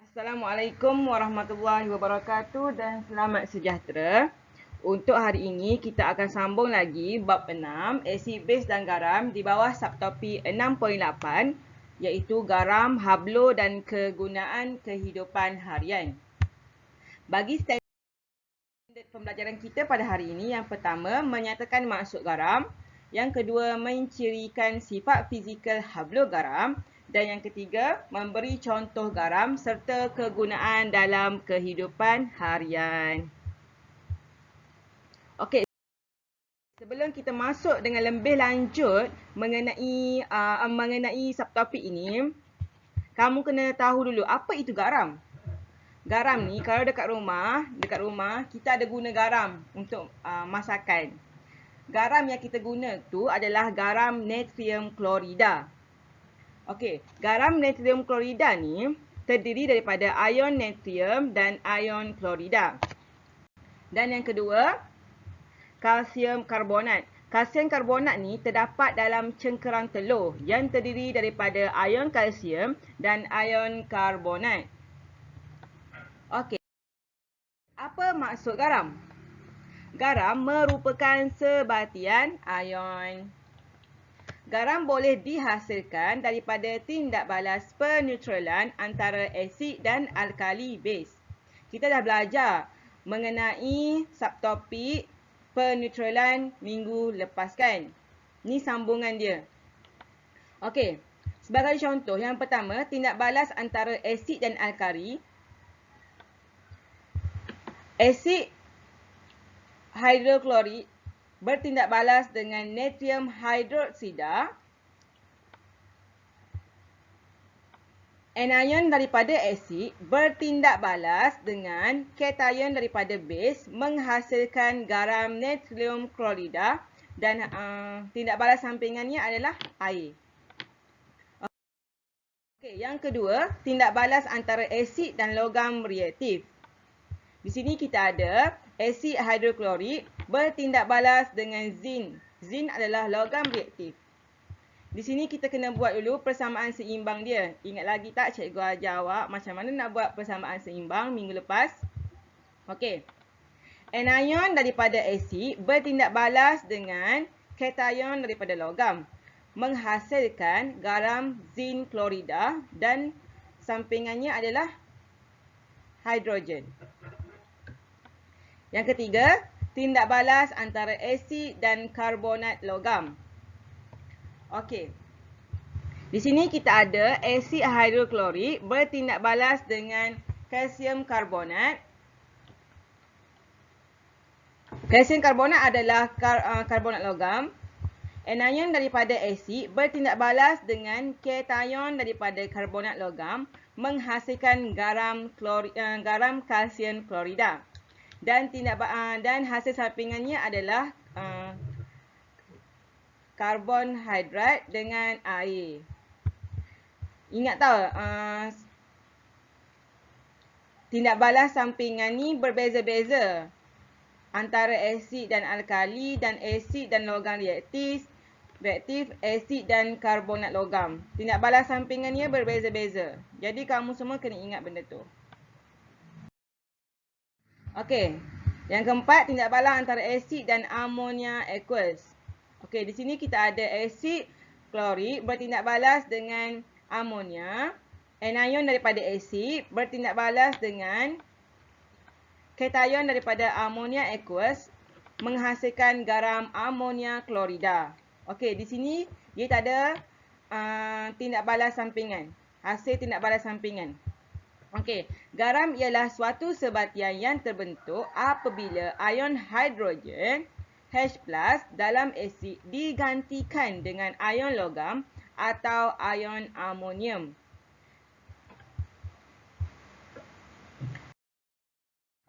Assalamualaikum warahmatullahi wabarakatuh dan selamat sejahtera. Untuk hari ini kita akan sambung lagi bab 6, asid, base dan garam di bawah subtopik 6.8 iaitu garam, hablo dan kegunaan kehidupan harian. Bagi standard pembelajaran kita pada hari ini, yang pertama menyatakan maksud garam, yang kedua mencirikan sifat fizikal hablo garam, dan yang ketiga memberi contoh garam serta kegunaan dalam kehidupan harian. Okey, sebelum kita masuk dengan lebih lanjut mengenai subtopik ini, kamu kena tahu dulu apa itu garam. Garam ni kalau dekat rumah kita ada guna garam untuk masakan. Garam yang kita guna tu adalah garam natrium klorida. Okey, garam natrium klorida ni terdiri daripada ion natrium dan ion klorida. Dan yang kedua, kalsium karbonat. Kalsium karbonat ni terdapat dalam cengkerang telur yang terdiri daripada ion kalsium dan ion karbonat. Okey, apa maksud garam? Garam merupakan sebatian ion. Garam boleh dihasilkan daripada tindak balas peneutralan antara asid dan alkali base. Kita dah belajar mengenai subtopik peneutralan minggu lepas kan? Ni sambungan dia. Okey, sebagai contoh, yang pertama, tindak balas antara asid dan alkali. Asid hidroklorid bertindak balas dengan natrium hidroksida. Anion daripada asid bertindak balas dengan kation daripada base menghasilkan garam natrium klorida dan tindak balas sampingannya adalah air. Okey, yang kedua, tindak balas antara asid dan logam reaktif. Di sini kita ada asid hidroklorid bertindak balas dengan zin. Zin adalah logam reaktif. Di sini kita kena buat dulu persamaan seimbang dia. Ingat lagi tak cikgu ajar awak macam mana nak buat persamaan seimbang minggu lepas? Okey. Anion daripada asid bertindak balas dengan kation daripada logam menghasilkan garam zin klorida dan sampingannya adalah hidrogen. Yang ketiga, tindak balas antara asid dan karbonat logam. Okey. Di sini kita ada asid hidroklorid bertindak balas dengan kalsium karbonat. Kalsium karbonat adalah karbonat logam. Anion daripada asid bertindak balas dengan kation daripada karbonat logam menghasilkan garam kalsium klorida. Dan hasil sampingannya adalah karbon hidrat dengan air. Ingat tau, tindak balas sampingan ni berbeza-beza antara asid dan alkali dan asid dan logam reaktif, asid dan karbonat logam. Tindak balas sampingannya berbeza-beza. Jadi kamu semua kena ingat benda tu. Okey, yang keempat, tindak balas antara asid dan amonia aqueous. Okey, di sini kita ada asid klorid bertindak balas dengan amonia. Anion daripada asid bertindak balas dengan kation daripada amonia aqueous menghasilkan garam amonia klorida. Okey, di sini dia tak ada tindak balas sampingan. Hasil tindak balas sampingan. Okey, garam ialah suatu sebatian yang terbentuk apabila ion hidrogen H+ dalam asid digantikan dengan ion logam atau ion amonium.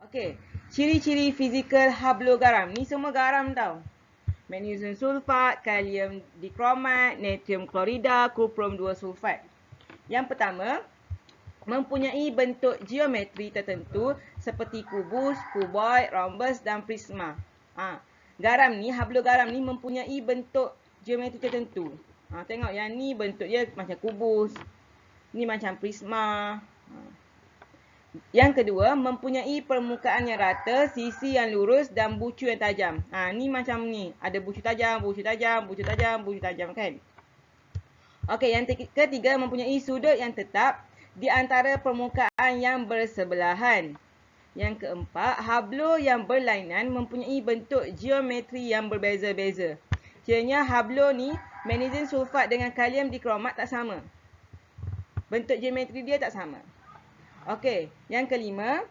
Okey, ciri-ciri fizikal hablo garam. Ni semua garam tau. Magnesium sulfat, kalium dikromat, natrium klorida, kuprum 2 sulfat. Yang pertama, mempunyai bentuk geometri tertentu seperti kubus, kuboid, rhombus dan prisma. Garam ni, hablo garam ni mempunyai bentuk geometri tertentu. Tengok yang ni bentuk dia macam kubus. Ni macam prisma. Yang kedua, mempunyai permukaan yang rata, sisi yang lurus dan bucu yang tajam. Ni macam ni. Ada bucu tajam, bucu tajam, bucu tajam, bucu tajam kan. Okey, yang ketiga, mempunyai sudut yang tetap di antara permukaan yang bersebelahan. Yang keempat, hablo yang berlainan mempunyai bentuk geometri yang berbeza-beza. Kiranya hablo ni, magnesium sulfat dengan kalium dikromat tak sama. Bentuk geometri dia tak sama. Okey, yang kelima,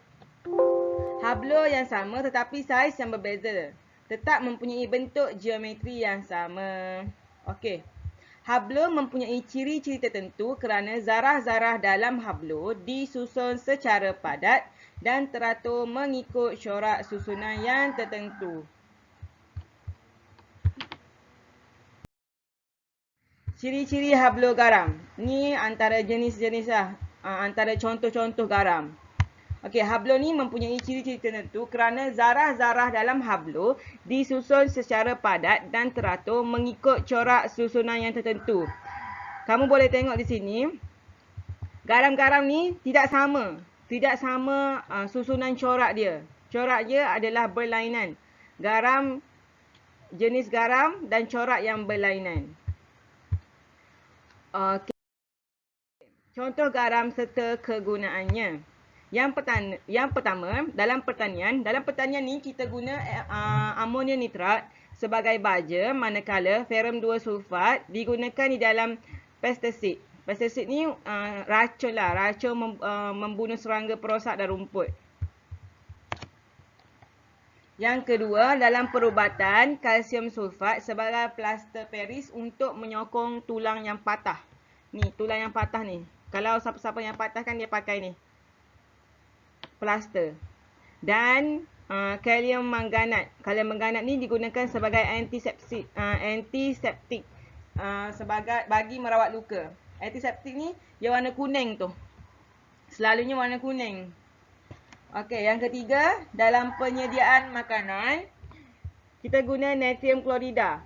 hablo yang sama tetapi saiz yang berbeza. Tetap mempunyai bentuk geometri yang sama. Okey. Hablo mempunyai ciri-ciri tertentu kerana zarah-zarah dalam hablo disusun secara padat dan teratur mengikut corak susunan yang tertentu. Ciri-ciri hablo garam. Ni antara jenis-jenis lah. Antara contoh-contoh garam. Okey, hablo ni mempunyai ciri-ciri tertentu kerana zarah-zarah dalam hablo disusun secara padat dan teratur mengikut corak susunan yang tertentu. Kamu boleh tengok di sini. Garam-garam ni tidak sama. Tidak sama susunan corak dia. Corak dia adalah berlainan. Garam, jenis garam dan corak yang berlainan. Okey. Contoh garam serta kegunaannya. Yang pertama, dalam pertanian ni kita guna amonium nitrat sebagai baja, manakala ferrum 2 sulfat digunakan di dalam pestisid. Pestisid ni racun lah, membunuh serangga perosak dan rumput. Yang kedua, dalam perubatan, kalsium sulfat sebagai plaster Paris untuk menyokong tulang yang patah. Ni, tulang yang patah ni. Kalau siapa-siapa yang patah kan dia pakai ni. Plaster. Dan kalium manganat. Kalium manganat ni digunakan sebagai antiseptik sebagai bagi merawat luka. Antiseptik ni dia warna kuning tu. Selalunya warna kuning. Okey, yang ketiga, dalam penyediaan makanan kita guna natrium klorida.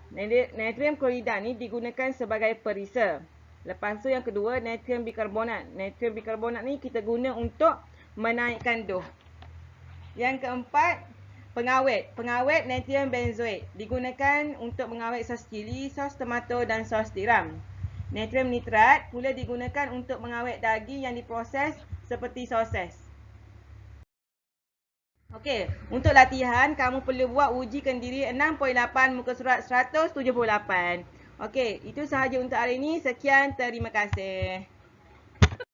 Natrium klorida ni digunakan sebagai perisa. Lepas tu yang kedua, natrium bikarbonat. Natrium bikarbonat ni kita guna untuk menaikkan doh. Yang keempat, pengawet. Pengawet natrium benzoat digunakan untuk mengawet sos cili, sos tomato dan sos tiram. Natrium nitrat pula digunakan untuk mengawet daging yang diproses seperti sosis. Okey, untuk latihan kamu perlu buat ujikan diri 6.8 muka surat 178. Okey, itu sahaja untuk hari ini. Sekian, terima kasih.